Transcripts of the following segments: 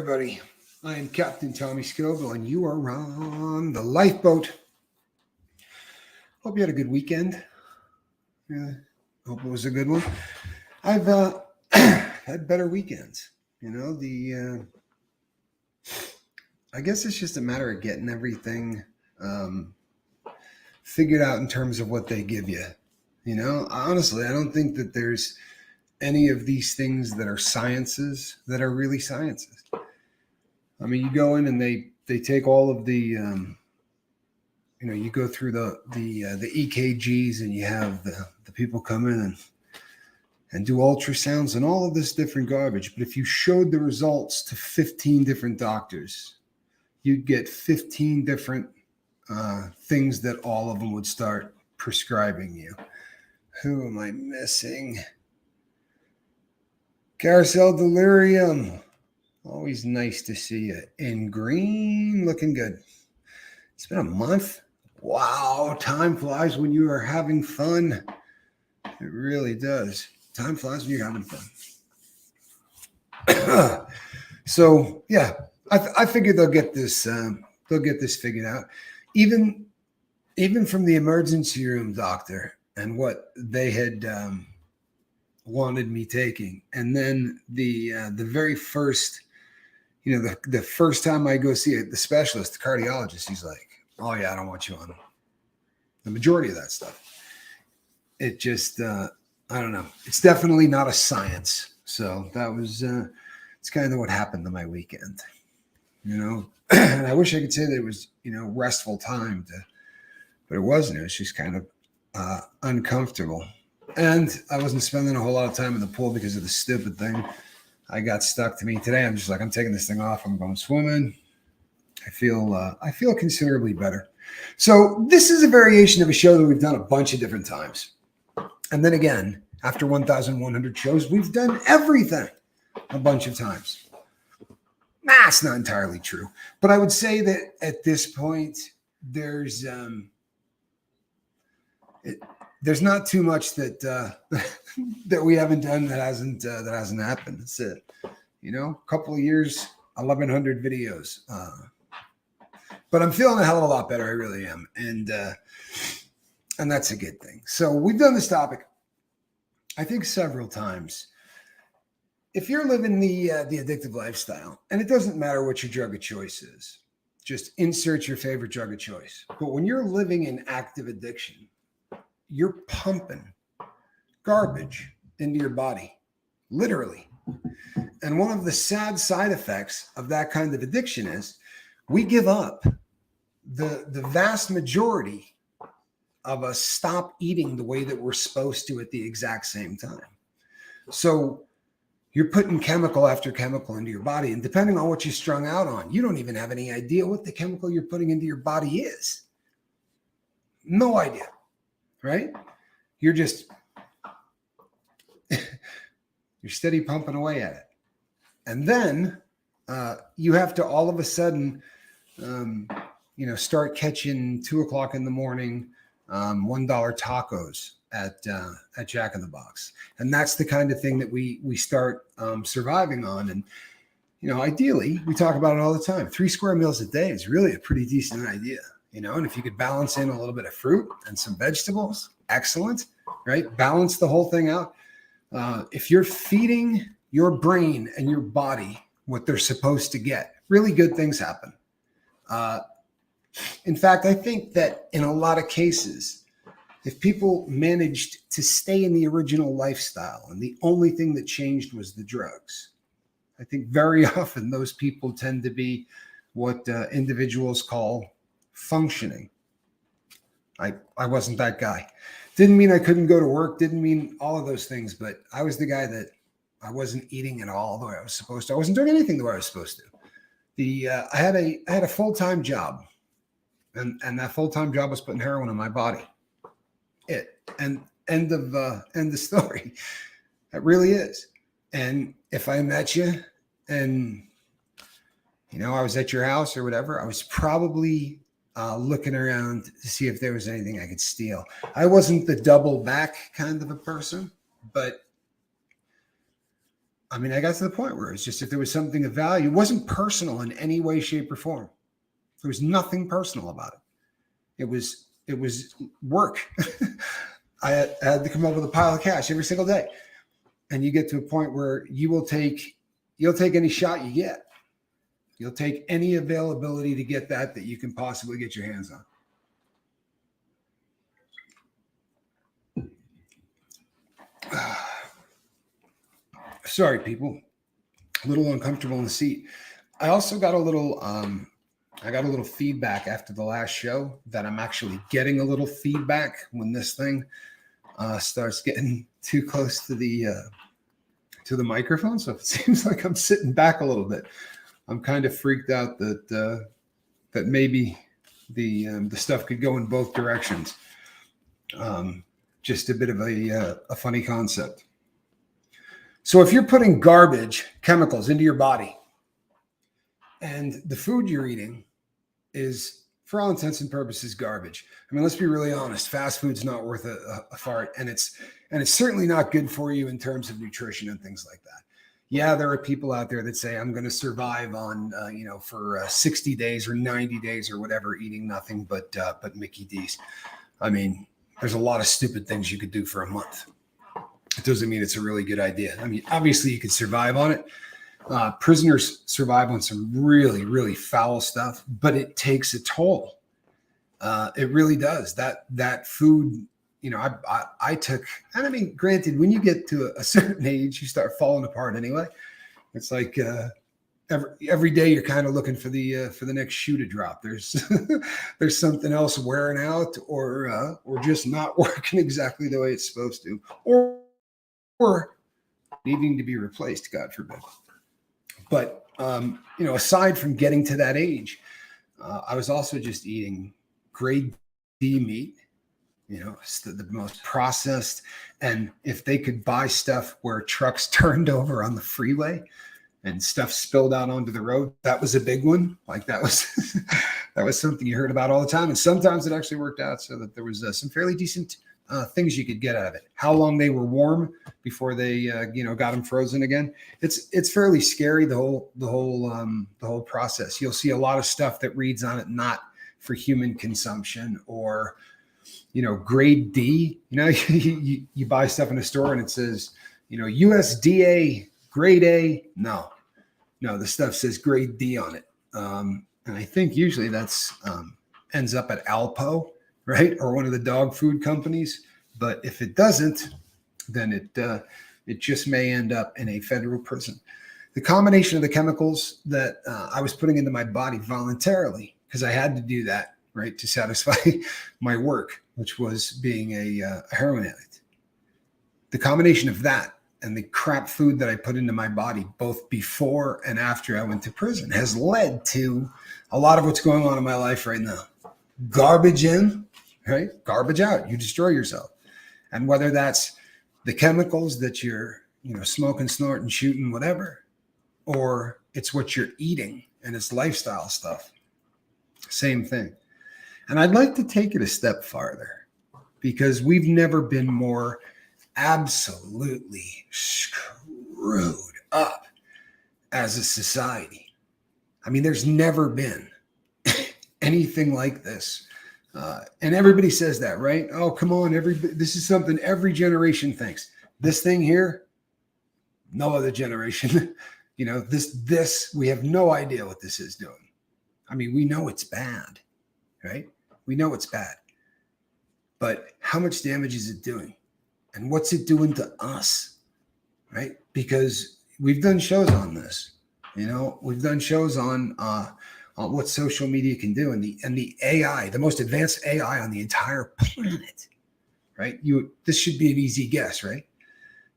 everybody. I am Captain Tommy Scoville, and you are on the lifeboat. Hope you had a good weekend. Yeah, hope it was a good one. I've had better weekends. I guess it's just a matter of getting everything figured out in terms of what they give you. Honestly, I don't think that there's any of these things that are sciences that are really sciences. I mean, you go in and they take all of the, you go through the EKGs, and you have the people come in and do ultrasounds and all of this different garbage. But if you showed the results to 15 different doctors, you'd get 15 different things that all of them would start prescribing you. Who am I missing? Carousel Delirium. Always nice to see you in green, looking good. It's been a month. Wow, time flies when you are having fun. It really does. Time flies when you're having fun. So yeah, I figured they'll get this figured out. Even from the emergency room doctor and what they had wanted me taking, and then the very first, the first time I go see the specialist, the cardiologist, he's like, "Oh yeah, I don't want you on the majority of that stuff." It just, I don't know. It's definitely not a science. So that was, it's kind of what happened to my weekend, And I wish I could say that it was, restful time but it wasn't. It was just kind of uncomfortable. And I wasn't spending a whole lot of time in the pool because of the stupid thing. I got stuck to me today. I'm just like, I'm taking this thing off. I'm going swimming. I feel considerably better. So this is a variation of a show that we've done a bunch of different times. And then again, after 1,100 shows, we've done everything a bunch of times. It's not entirely true. But I would say that at this point, there's not too much that that we haven't done that hasn't happened. That's it. A couple of years, 1,100 videos. But I'm feeling a hell of a lot better. I really am, and that's a good thing. So we've done this topic, I think, several times. If you're living the addictive lifestyle, and it doesn't matter what your drug of choice is, just insert your favorite drug of choice. But when you're living in active addiction, you're pumping garbage into your body, literally. And one of the sad side effects of that kind of addiction is we give up. The vast majority of us stop eating the way that we're supposed to at the exact same time. So you're putting chemical after chemical into your body, and depending on what you're strung out on, you don't even have any idea what the chemical you're putting into your body is. No idea. Right? You're just, you're steady pumping away at it. And then you have to all of a sudden, start catching 2:00 in the morning, $1 tacos at Jack in the Box. And that's the kind of thing that we start surviving on. And, ideally, we talk about it all the time. 3 square meals a day is really a pretty decent idea. And if you could balance in a little bit of fruit and some vegetables, excellent, right? Balance the whole thing out. If you're feeding your brain and your body what they're supposed to get, really good things happen. In fact, I think that in a lot of cases, if people managed to stay in the original lifestyle and the only thing that changed was the drugs, I think very often those people tend to be what individuals call functioning. I wasn't that guy. Didn't mean I couldn't go to work. Didn't mean all of those things. But I was the guy that I wasn't eating at all the way I was supposed to. I wasn't doing anything the way I was supposed to. I had a full-time job, and that full-time job was putting heroin in my body. And end of story. It really is. And if I met you and I was at your house or whatever, I was probably looking around to see if there was anything I could steal. I wasn't the double back kind of a person, but I mean, I got to the point where it's just if there was something of value, it wasn't personal in any way, shape, or form. There was nothing personal about it. It was work. I had to come up with a pile of cash every single day. And you get to a point where you'll take any shot you get. You'll take any availability to get that you can possibly get your hands on. Sorry, people. A little uncomfortable in the seat. I also got a little feedback after the last show that I'm actually getting a little feedback when this thing starts getting too close to the microphone. So it seems like I'm sitting back a little bit. I'm kind of freaked out that maybe the stuff could go in both directions. Just a bit of a funny concept. So if you're putting garbage chemicals into your body and the food you're eating is, for all intents and purposes, garbage. I mean, let's be really honest. Fast food's not worth a fart, and it's certainly not good for you in terms of nutrition and things like that. Yeah, there are people out there that say, I'm going to survive on, for 60 days or 90 days or whatever, eating nothing but Mickey D's. I mean, there's a lot of stupid things you could do for a month. It doesn't mean it's a really good idea. I mean, obviously you could survive on it. Prisoners survive on some really, really foul stuff, but it takes a toll. It really does. That food, I took, and I mean, granted, when you get to a certain age, you start falling apart anyway. It's like every day you're kind of looking for the next shoe to drop. There's there's something else wearing out or just not working exactly the way it's supposed to, or needing to be replaced, God forbid. But, aside from getting to that age, I was also just eating grade D meat, it's the most processed. And if they could buy stuff where trucks turned over on the freeway and stuff spilled out onto the road, that was a big one. Like that was something you heard about all the time. And sometimes it actually worked out so that there was some fairly decent things you could get out of it. How long they were warm before they got them frozen again. It's fairly scary, the whole process. You'll see a lot of stuff that reads on it not for human consumption, or grade D. You buy stuff in a store and it says USDA grade A. No, the stuff says grade D on it. And I think usually that's ends up at Alpo, right? Or one of the dog food companies. But if it doesn't, then it just may end up in a federal prison. The combination of the chemicals that I was putting into my body voluntarily, because I had to do that, right, to satisfy my work, which was being a heroin addict. The combination of that and the crap food that I put into my body, both before and after I went to prison, has led to a lot of what's going on in my life right now. Garbage in, right? Garbage out. You destroy yourself. And whether that's the chemicals that you're, smoking, snorting, shooting, whatever, or it's what you're eating and it's lifestyle stuff, same thing. And I'd like to take it a step farther, because we've never been more absolutely screwed up as a society. I mean, there's never been anything like this. And everybody says that, right? Oh, come on. This is something every generation thinks. This thing here, no other generation, this, we have no idea what this is doing. I mean, we know it's bad, right? We know it's bad, but how much damage is it doing? And what's it doing to us, right? Because we've done shows on this, we've done shows on what social media can do, and the AI, the most advanced AI on the entire planet, right? This should be an easy guess, right?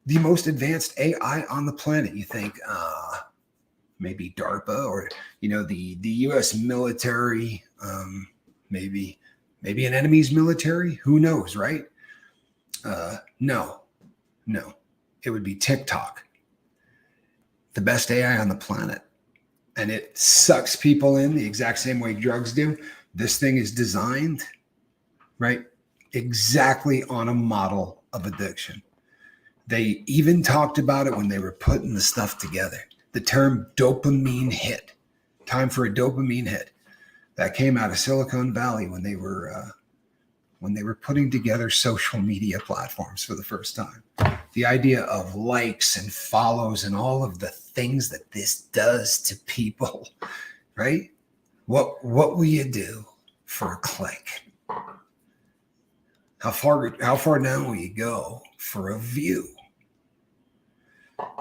The most advanced AI on the planet. You think maybe DARPA or the U.S. military, maybe an enemy's military. Who knows, right? No, it would be TikTok, the best AI on the planet. And it sucks people in the exact same way drugs do. This thing is designed, right, exactly on a model of addiction. They even talked about it when they were putting the stuff together. The term dopamine hit. Time for a dopamine hit. That came out of Silicon Valley when they were putting together social media platforms for the first time. The idea of likes and follows and all of the things that this does to people, right? What will you do for a click? How far down will you go for a view?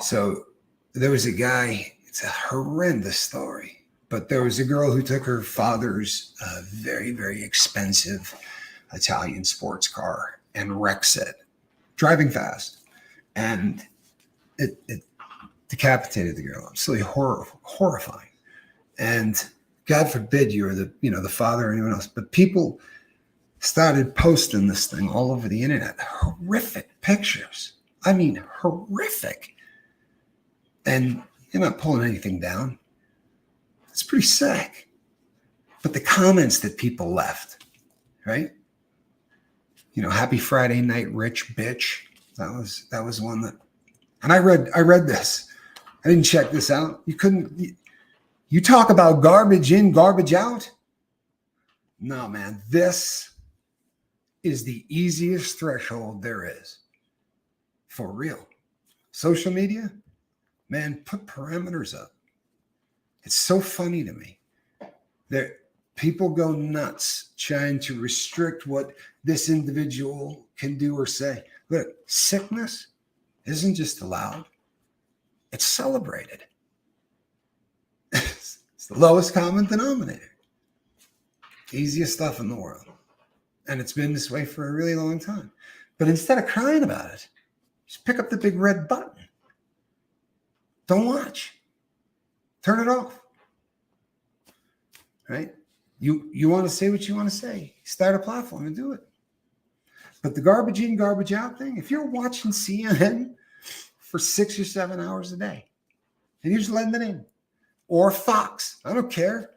So there was a guy, it's a horrendous story, but there was a girl who took her father's very, very expensive Italian sports car and wrecks it, driving fast. And it decapitated the girl. Absolutely horrifying. And God forbid you were the father or anyone else, but people started posting this thing all over the internet. Horrific pictures. I mean, horrific. And you're not pulling anything down. It's pretty sick. But the comments that people left, right? Happy Friday night, rich bitch. That was one that, and I read this. I didn't check this out. You talk about garbage in, garbage out. No, man, this is the easiest threshold there is. For real. Social media, man, put parameters up. It's so funny to me. People go nuts trying to restrict what this individual can do or say. Look, sickness isn't just allowed. It's celebrated. It's the lowest common denominator. Easiest stuff in the world. And it's been this way for a really long time. But instead of crying about it, just pick up the big red button. Don't watch. Turn it off. Right? You want to say what you want to say. Start a platform and do it. But the garbage in, garbage out thing, if you're watching CNN for 6 or 7 hours a day, and you're just letting it in, or Fox, I don't care.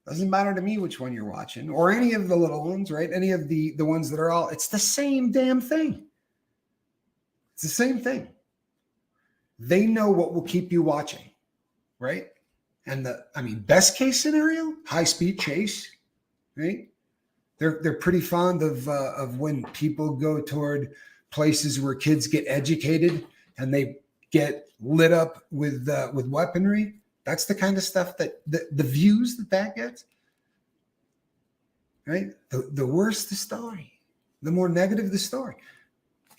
Doesn't matter to me which one you're watching, or any of the little ones, right? Any of the ones that are it's the same damn thing. It's the same thing. They know what will keep you watching, right? And best case scenario, high speed chase, right? They're pretty fond of when people go toward places where kids get educated and they get lit up with weaponry. That's the kind of stuff that the views that gets, right? The worse the story, the more negative the story.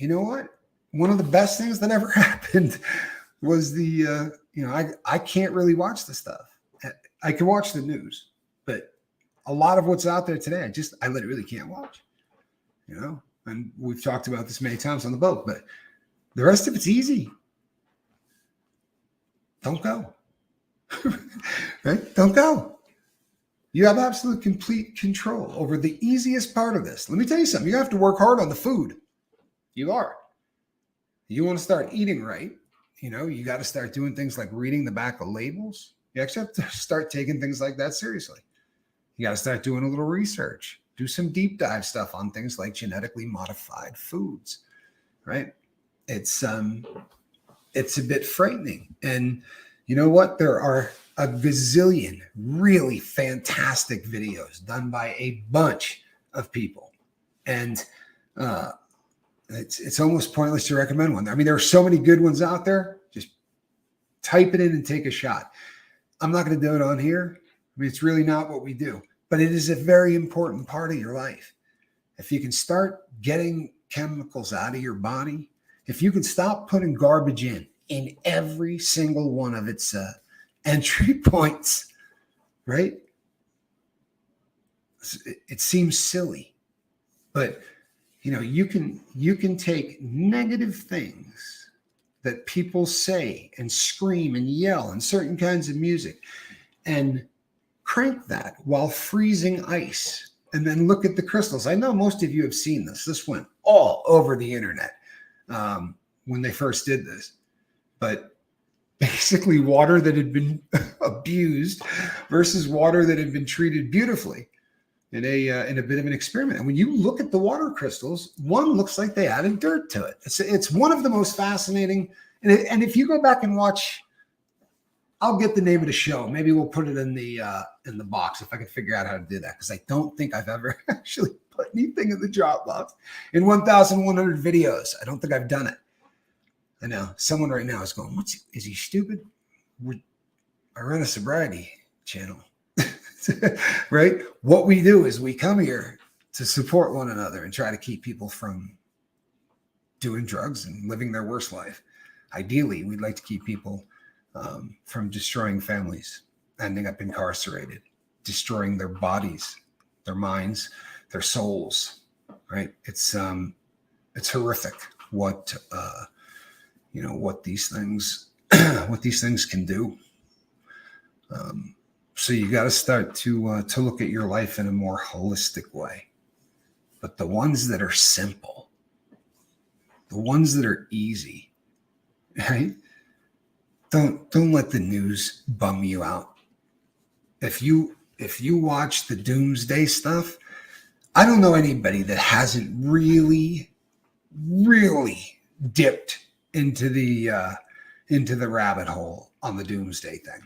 You know what? One of the best things that ever happened was I can't really watch the stuff. I can watch the news, but a lot of what's out there today, I literally can't watch, and we've talked about this many times on the boat, but the rest of it's easy. Don't go. Right? Don't go. You have absolute complete control over the easiest part of this. Let me tell you something. You have to work hard on the food. You are. You want to start eating right. You got to start doing things like reading the back of labels. You actually have to start taking things like that seriously. You got to start doing a little research. Do some deep dive stuff on things like genetically modified foods, right? It's a bit frightening. And you know what? There are a gazillion really fantastic videos done by a bunch of people. And it's almost pointless to recommend one. I mean, there are so many good ones out there. Just type it in and take a shot. I'm not going to do it on here. I mean, it's really not what we do. But it is a very important part of your life. If you can start getting chemicals out of your body, if you can stop putting garbage in every single one of its entry points, right? It seems silly, but you can take negative things that people say and scream and yell and certain kinds of music and crank that while freezing ice, and then look at the crystals. I know most of you have seen this. This went all over the internet when they first did this. But basically water that had been abused versus water that had been treated beautifully. in a bit of an experiment. And when you look at the water crystals, one looks like they added dirt to it. It's one of the most fascinating. And if you go back and watch, I'll get the name of the show. Maybe we'll put it in the box if I can figure out how to do that, because I don't think I've ever actually put anything in the Dropbox in 1,100 videos. I don't think I've done it. I know someone right now is going, is he stupid? I run a sobriety channel, right? What we do is we come here to support one another and try to keep people from doing drugs and living their worst life. Ideally, we'd like to keep people from destroying families, ending up incarcerated, destroying their bodies, their minds, their souls, right? It's horrific what these things can do. So you got to start to look at your life in a more holistic way. But the ones that are simple, the ones that are easy, right? Don't let the news bum you out. If you watch the doomsday stuff, I don't know anybody that hasn't really dipped into the rabbit hole on the doomsday thing.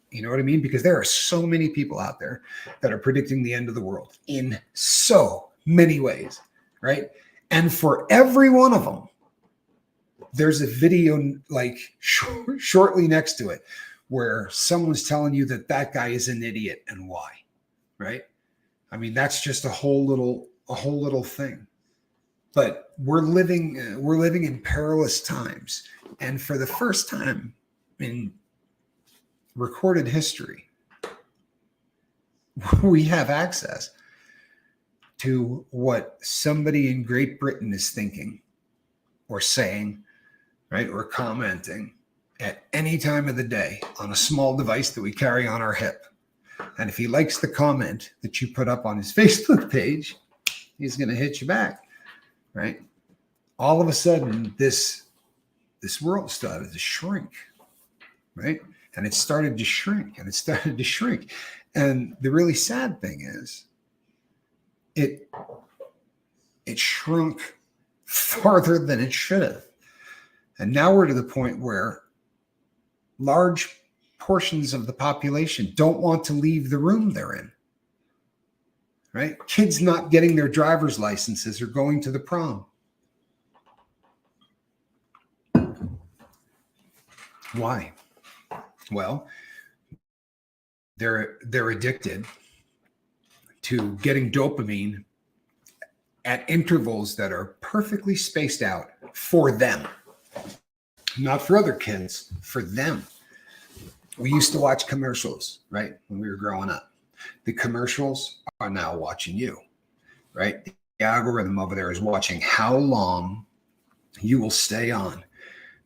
You know what I mean? Because there are so many people out there that are predicting the end of the world in so many ways, right? And for every one of them, there's a video like shortly next to it where someone's telling you that guy is an idiot and why, right? I mean, that's just a whole little thing. But we're living in perilous times, and for the first time in recorded history, we have access to what somebody in Great Britain is thinking or saying, right, or commenting at any time of the day on a small device that we carry on our hip. And if he likes the comment that you put up on his Facebook page, he's going to hit you back, right? All of a sudden, this world started to shrink, right? And it started to shrink, and it started to shrink. And the really sad thing is, it shrunk farther than it should have. And now we're to the point where large portions of the population don't want to leave the room they're in, right? Kids not getting their driver's licenses or going to the prom. Why? Well, they're addicted to getting dopamine at intervals that are perfectly spaced out for them. Not for other kids, for them. We used to watch commercials, right? When we were growing up. The commercials are now watching you, right? The algorithm over there is watching how long you will stay on.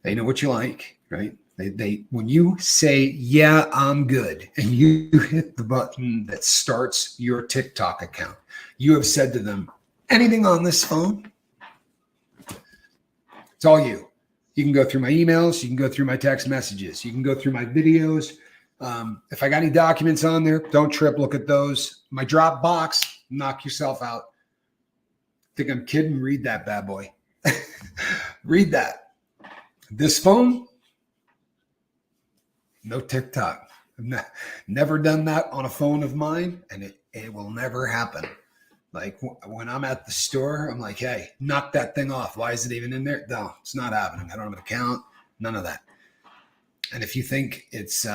They know what you like, right? They when you say, yeah, I'm good, and you hit the button that starts your TikTok account, you have said to them, anything on this phone? It's all you. You can go through my emails. You can go through my text messages. You can go through my videos. If I got any documents on there, don't trip. Look at those. My Dropbox, knock yourself out. Think I'm kidding? Read that bad boy. Read that. This phone, no TikTok. I've never done that on a phone of mine, and it will never happen. Like when I'm at the store, I'm like, hey, knock that thing off. Why is it even in there? No, it's not happening. I don't have an account. None of that. And if you think it's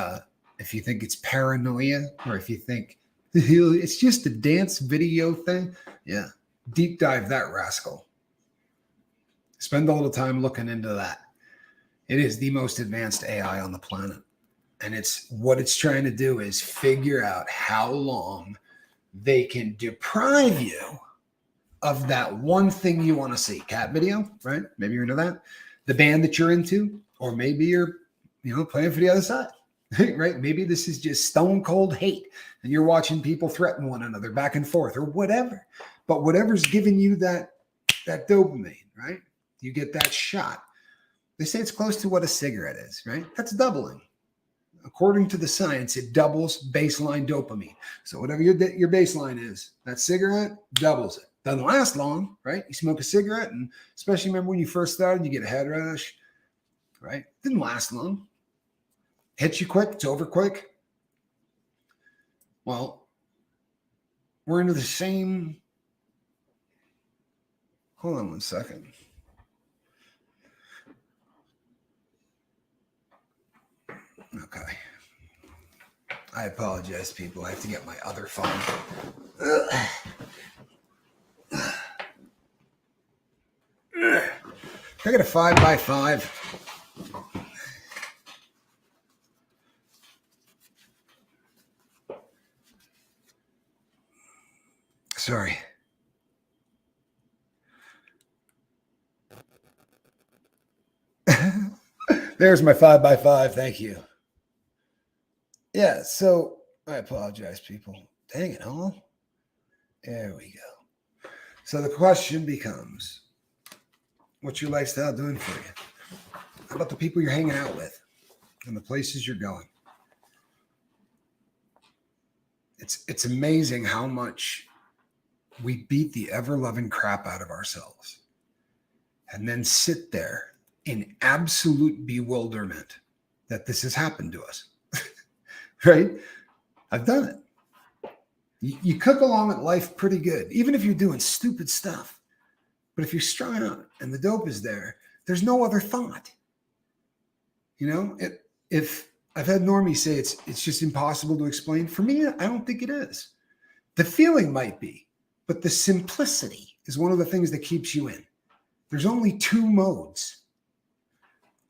paranoia, or if you think it's just a dance video thing, yeah, deep dive that rascal. Spend a little time looking into that. It is the most advanced AI on the planet. And what it's trying to do is figure out how long they can deprive you of that one thing you want to see. Cat video, right? Maybe you're into that. The band that you're into, or maybe you're, playing for the other side, right? Maybe this is just stone cold hate and you're watching people threaten one another back and forth or whatever. But whatever's giving you that dopamine, right? You get that shot. They say it's close to what a cigarette is, right? That's doubling. according to the science, it doubles baseline dopamine. So whatever your baseline is, that cigarette doubles it. Doesn't last long, right? You smoke a cigarette, and especially remember when you first started, you get a head rush, right? Didn't last long. Hits you quick, it's over quick. Well, we're into the same. Hold on 1 second. Okay. I apologize, people. I have to get my other phone. I got a 5x5. Sorry. There's my 5x5. Thank you. Yeah, so I apologize, people. Dang it, huh? There we go. So the question becomes, what's your lifestyle doing for you? How about the people you're hanging out with and the places you're going? It's amazing how much we beat the ever-loving crap out of ourselves and then sit there in absolute bewilderment that this has happened to us. Right? I've done it. You cook along at life pretty good, even if you're doing stupid stuff. But if you're strung out and the dope is there, there's no other thought. You know, if I've had normies say it's just impossible to explain. For me, I don't think it is. The feeling might be, but the simplicity is one of the things that keeps you in. There's only two modes.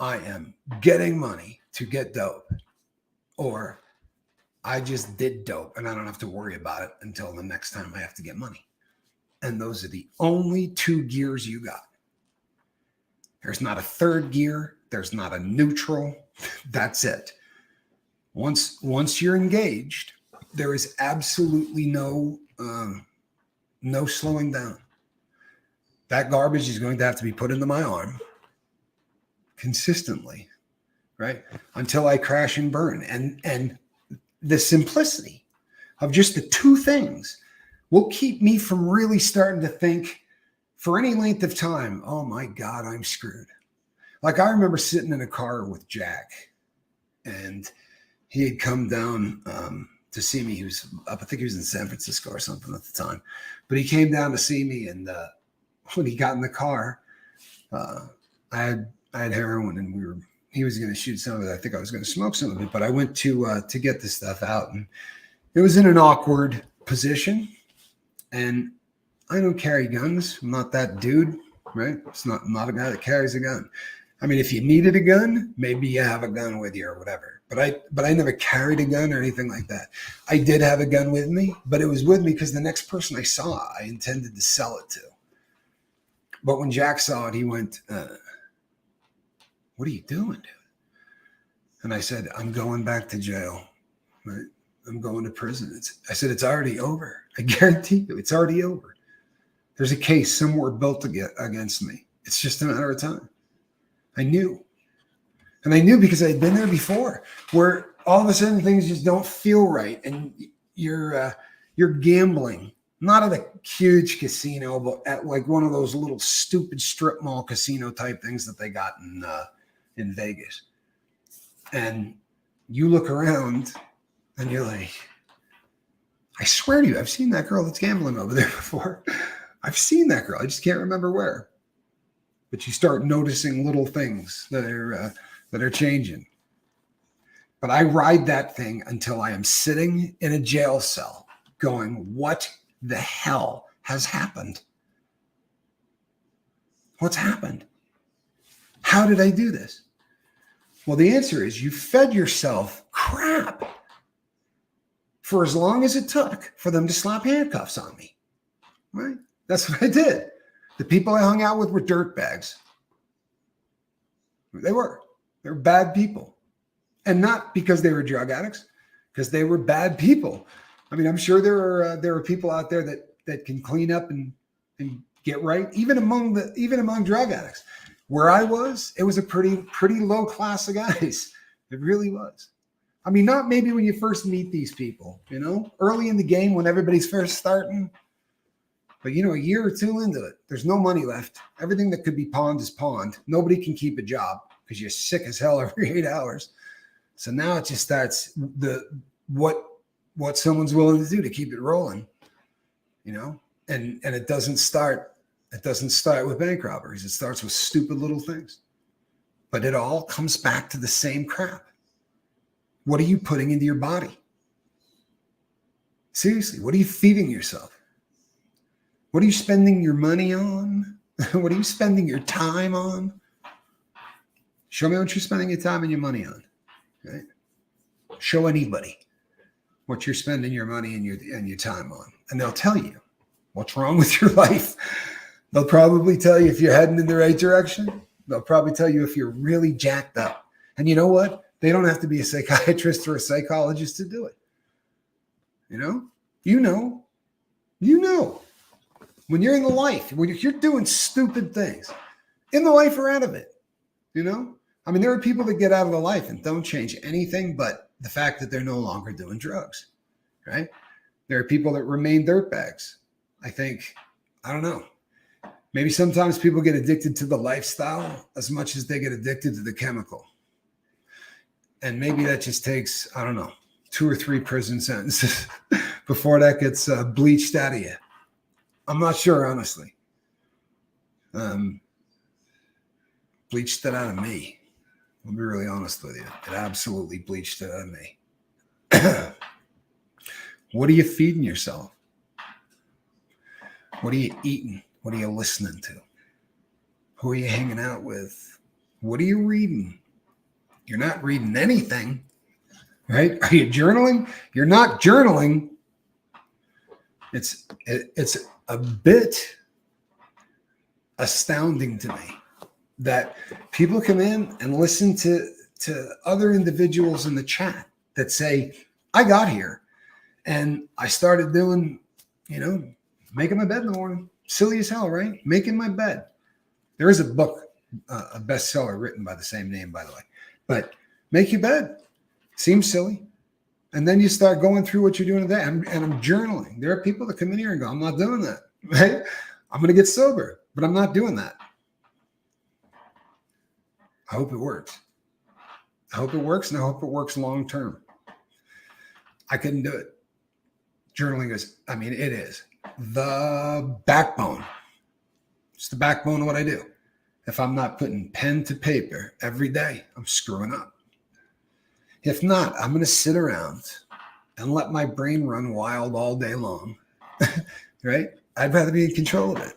I am getting money to get dope, or I just did dope and I don't have to worry about it until the next time I have to get money. And those are the only two gears you got. There's not a third gear. There's not a neutral. That's it. Once you're engaged, there is absolutely no slowing down. That garbage is going to have to be put into my arm consistently, right? Until I crash and burn. And the simplicity of just the two things will keep me from really starting to think for any length of time, oh my God, I'm screwed. Like I remember sitting in a car with Jack, and he had come down to see me. He was up, I think he was in San Francisco or something at the time, but he came down to see me. And when he got in the car, I had heroin, and he was going to shoot some of it. I think I was going to smoke some of it, but I went to get the stuff out, and it was in an awkward position. And I don't carry guns. I'm not that dude, right? It's not a guy that carries a gun. I mean, if you needed a gun, maybe you have a gun with you or whatever. But I never carried a gun or anything like that. I did have a gun with me, but it was with me because the next person I saw, I intended to sell it to. But when Jack saw it, he went, what are you doing, dude? And I said, I'm going back to jail, right? I'm going to prison. I said, it's already over. I guarantee you, it's already over. There's a case somewhere built against me. It's just a matter of time. I knew. And I knew because I had been there before, where all of a sudden things just don't feel right. And you're gambling, not at a huge casino, but at like one of those little stupid strip mall casino type things that they got in Vegas. And you look around and you're like, I swear to you, I've seen that girl that's gambling over there before. I've seen that girl. I just can't remember where. But you start noticing little things that are changing. But I ride that thing until I am sitting in a jail cell going, what the hell has happened? What's happened? How did I do this? Well, the answer is you fed yourself crap for as long as it took for them to slap handcuffs on me, right? That's what I did. The people I hung out with were dirtbags. They were bad people. And not because they were drug addicts, because they were bad people. I mean, I'm sure there are people out there that can clean up and get right, even among drug addicts. Where I was, it was a pretty low class of guys. It really was. I mean, not maybe when you first meet these people, early in the game when everybody's first starting. But, a year or two into it, there's no money left. Everything that could be pawned is pawned. Nobody can keep a job because you're sick as hell every 8 hours. So now it just starts what someone's willing to do to keep it rolling, and it doesn't start with bank robberies. It starts with stupid little things. But it all comes back to the same crap. What are you putting into your body? Seriously, what are you feeding yourself? What are you spending your money on? What are you spending your time on? Show me what you're spending your time and your money on. Right? Show anybody what you're spending your money and your time on, and they'll tell you what's wrong with your life. They'll probably tell you if you're heading in the right direction. They'll probably tell you if you're really jacked up. And you know what? They don't have to be a psychiatrist or a psychologist to do it. You know. When you're in the life, when you're doing stupid things, in the life or out of it, I mean, there are people that get out of the life and don't change anything but the fact that they're no longer doing drugs, right? There are people that remain dirtbags. I don't know. Maybe sometimes people get addicted to the lifestyle as much as they get addicted to the chemical. And maybe that just takes, 2 or 3 prison sentences before that gets bleached out of you. I'm not sure, honestly. Bleached it out of me. I'll be really honest with you. It absolutely bleached it out of me. What are you feeding yourself? What are you eating? What are you listening to? Who are you hanging out with? What are you reading? You're not reading anything, right? Are you journaling? You're not journaling. It's a bit astounding to me that people come in and listen to other individuals in the chat that say, I got here and I started doing, making my bed in the morning. Silly as hell, right? Making my bed. There is a book, a bestseller written by the same name, by the way. But make your bed. Seems silly. And then you start going through what you're doing today. And I'm journaling. There are people that come in here and go, I'm not doing that. Right? I'm going to get sober, but I'm not doing that. I hope it works. I hope it works, and I hope it works long term. I couldn't do it. Journaling is, it is the backbone. It's the backbone of what I do. If I'm not putting pen to paper every day, I'm screwing up. If not, I'm going to sit around and let my brain run wild all day long, right? I'd rather be in control of it.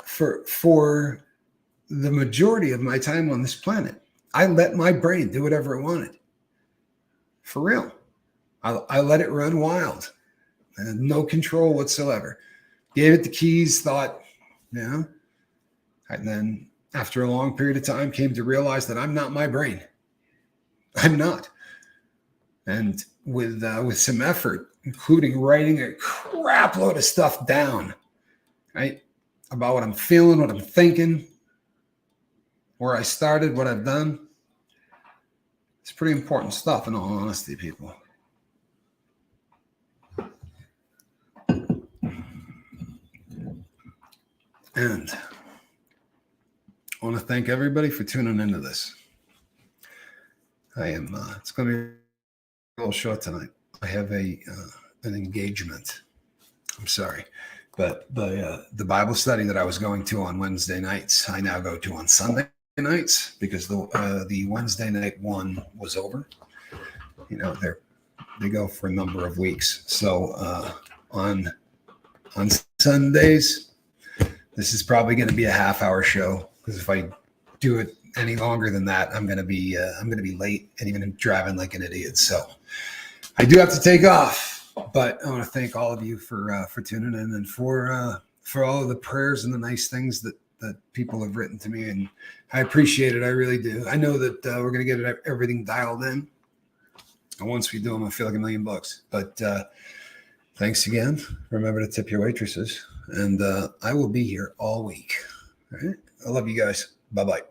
For the majority of my time on this planet, I let my brain do whatever it wanted. For real. I let it run wild and no control whatsoever. Gave it the keys, thought, and then after a long period of time, came to realize that I'm not my brain. I'm not. And with some effort, including writing a crap load of stuff down, right? About what I'm feeling, what I'm thinking, where I started, what I've done. It's pretty important stuff, in all honesty, people. And I want to thank everybody for tuning into this. It's going to be a little short tonight. I have an engagement. I'm sorry. But the Bible study that I was going to on Wednesday nights, I now go to on Sunday nights because the Wednesday night one was over. They go for a number of weeks. So on Sundays, this is probably going to be a half-hour show because if I do it any longer than that, I'm going to be late and even driving like an idiot. So I do have to take off, but I want to thank all of you for tuning in and for all of the prayers and the nice things that people have written to me, and I appreciate it. I really do. I know that we're going to get everything dialed in, and once we do them, I feel like $1 million. But thanks again. Remember to tip your waitresses. And I will be here all week. All right. I love you guys. Bye-bye.